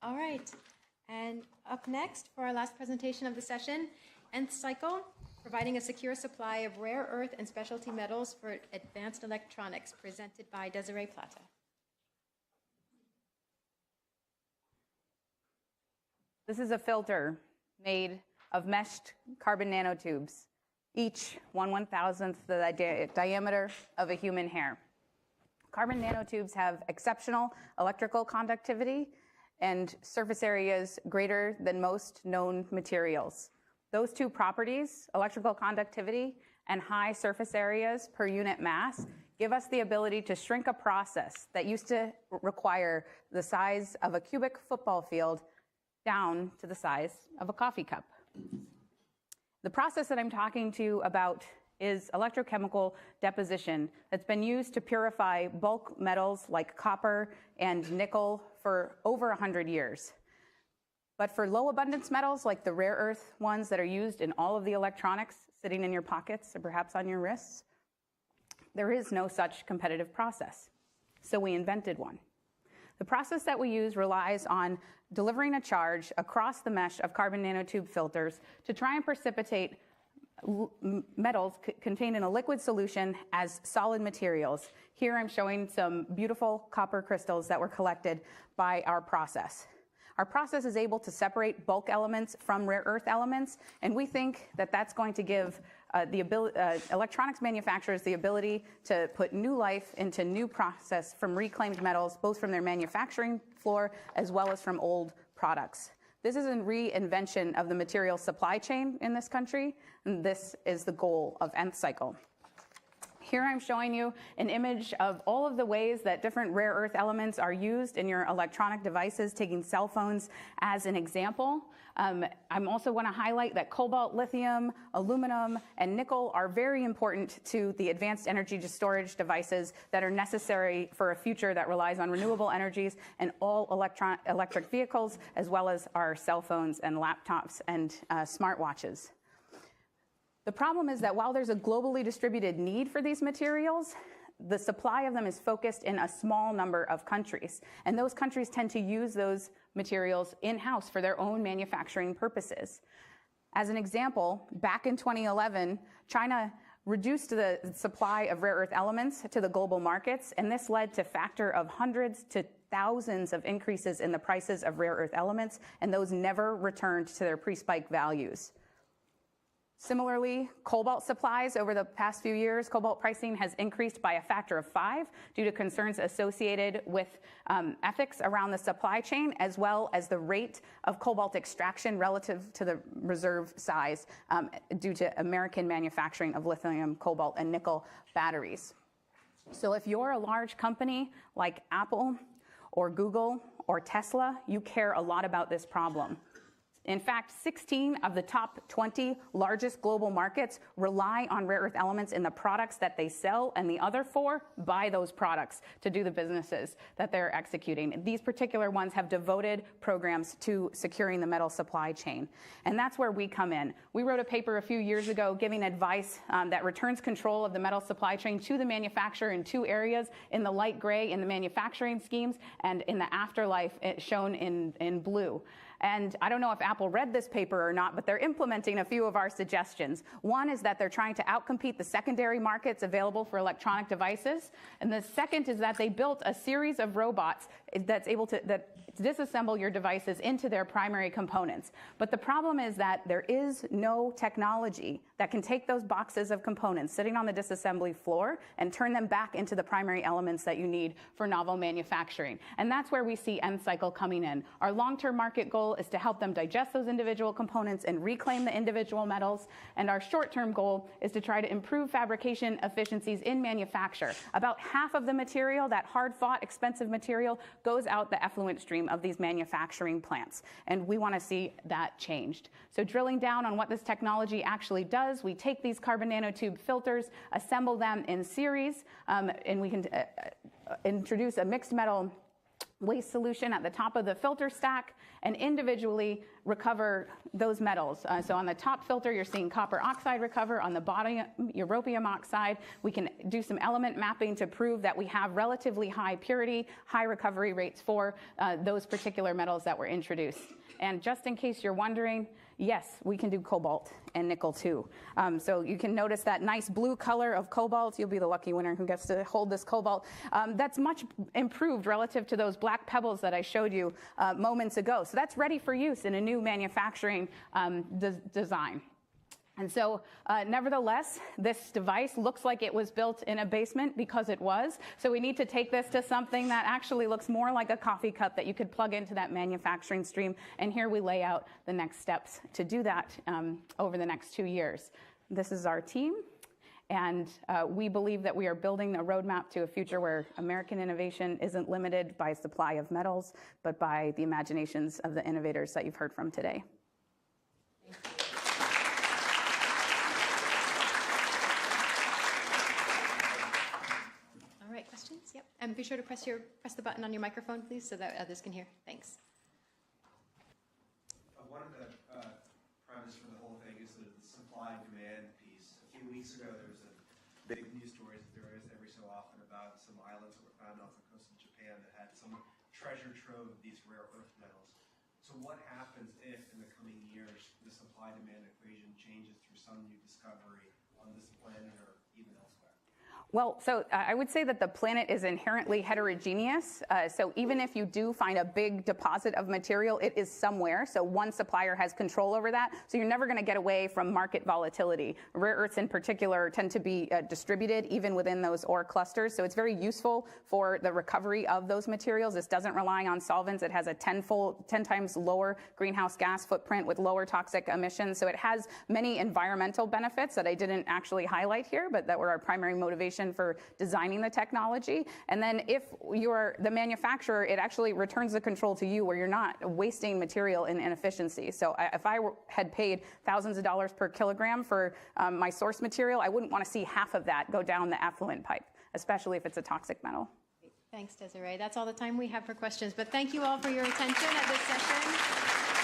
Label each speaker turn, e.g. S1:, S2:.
S1: All right, and up next for our last presentation of the session, Nth Cycle, providing a secure supply of rare earth and specialty metals for advanced electronics, presented by Desiree Plata.
S2: This is a filter made of meshed carbon nanotubes, each 1/1000th the diameter of a human hair. Carbon nanotubes have exceptional electrical conductivity and surface areas greater than most known materials. Those two properties, electrical conductivity and high surface areas per unit mass, give us the ability to shrink a process that used to require the size of a cubic football field down to the size of a coffee cup. The process that I'm talking to you about is electrochemical deposition that's been used to purify bulk metals like copper and nickel for over 100 years. But for low abundance metals like the rare earth ones that are used in all of the electronics sitting in your pockets or perhaps on your wrists, there is no such competitive process. So we invented one. The process that we use relies on delivering a charge across the mesh of carbon nanotube filters to try and precipitate metals contained in a liquid solution as solid materials. Here I'm showing some beautiful copper crystals that were collected by our process. Our process is able to separate bulk elements from rare earth elements, and we think that that's going to give electronics manufacturers the ability to put new life into new process from reclaimed metals, both from their manufacturing floor as well as from old products. This is a reinvention of the material supply chain in this country, and this is the goal of Nth Cycle. Here I'm showing you an image of all of the ways that different rare earth elements are used in your electronic devices, taking cell phones as an example. I'm also want to highlight that cobalt, lithium, aluminum, and nickel are very important to the advanced energy storage devices that are necessary for a future that relies on renewable energies and all electric vehicles, as well as our cell phones and laptops and smartwatches. The problem is that while there's a globally distributed need for these materials, the supply of them is focused in a small number of countries. And those countries tend to use those materials in-house for their own manufacturing purposes. As an example, back in 2011, China reduced the supply of rare earth elements to the global markets, and this led to a factor of hundreds to thousands of increases in the prices of rare earth elements, and those never returned to their pre-spike values. Similarly, cobalt supplies over the past few years, cobalt pricing has increased by a factor of 5 due to concerns associated with ethics around the supply chain, as well as the rate of cobalt extraction relative to the reserve size due to American manufacturing of lithium, cobalt, and nickel batteries. So if you're a large company like Apple or Google or Tesla, you care a lot about this problem. In fact, 16 of the top 20 largest global markets rely on rare earth elements in the products that they sell, and the other 4 buy those products to do the businesses that they're executing. These particular ones have devoted programs to securing the metal supply chain, and that's where we come in. We wrote a paper a few years ago giving advice that returns control of the metal supply chain to the manufacturer in 2 areas, in the light gray in the manufacturing schemes and in the afterlife shown in blue. And I don't know if Apple read this paper or not, but they're implementing a few of our suggestions. One is that they're trying to outcompete the secondary markets available for electronic devices. And the second is that they built a series of robots that's able to disassemble your devices into their primary components. But the problem is that there is no technology that can take those boxes of components sitting on the disassembly floor and turn them back into the primary elements that you need for novel manufacturing. And that's where we see Nth Cycle coming in. Our long-term market goal is to help them digest those individual components and reclaim the individual metals. And our short-term goal is to try to improve fabrication efficiencies in manufacture. About half of the material, that hard-fought, expensive material, goes out the effluent stream of these manufacturing plants. And we want to see that changed. So drilling down on what this technology actually does, we take these carbon nanotube filters, assemble them in series, and we can introduce a mixed metal waste solution at the top of the filter stack and individually recover those metals. So on the top filter, you're seeing copper oxide recover. On the bottom, europium oxide. We can do some element mapping to prove that we have relatively high purity, high recovery rates for those particular metals that were introduced. And just in case you're wondering, yes, we can do cobalt and nickel too. So you can notice that nice blue color of cobalt. You'll be the lucky winner who gets to hold this cobalt. That's much improved relative to those black pebbles that I showed you moments ago. So that's ready for use in a new manufacturing design. And so, nevertheless, this device looks like it was built in a basement because it was. So we need to take this to something that actually looks more like a coffee cup that you could plug into that manufacturing stream. And here we lay out the next steps to do that over the next 2 years. This is our team. And we believe that we are building a roadmap to a future where American innovation isn't limited by supply of metals, but by the imaginations of the innovators that you've heard from today.
S1: Questions? Yep. And be sure to press the button on your microphone, please, so that others can hear. Thanks.
S3: One of the premise for the whole thing is the supply and demand piece. A few weeks ago, there was a big news story that there is every so often about some islands that were found off the coast of Japan that had some treasure trove of these rare earth metals. So what happens if, in the coming years, the supply-demand equation changes through some new discovery on this planet or even elsewhere?
S2: Well, so I would say that the planet is inherently heterogeneous. So even if you do find a big deposit of material, it is somewhere. So one supplier has control over that. So you're never going to get away from market volatility. Rare earths in particular tend to be distributed even within those ore clusters. So it's very useful for the recovery of those materials. This doesn't rely on solvents. It has a 10 times lower greenhouse gas footprint with lower toxic emissions. So it has many environmental benefits that I didn't actually highlight here, but that were our primary motivation for designing the technology. And then if you're the manufacturer, it actually returns the control to you where you're not wasting material in inefficiency. So if I had paid thousands of dollars per kilogram for my source material, I wouldn't want to see half of that go down the effluent pipe, especially if it's a toxic metal.
S1: Thanks, Desiree. That's all the time we have for questions, but thank you all for your attention at this session.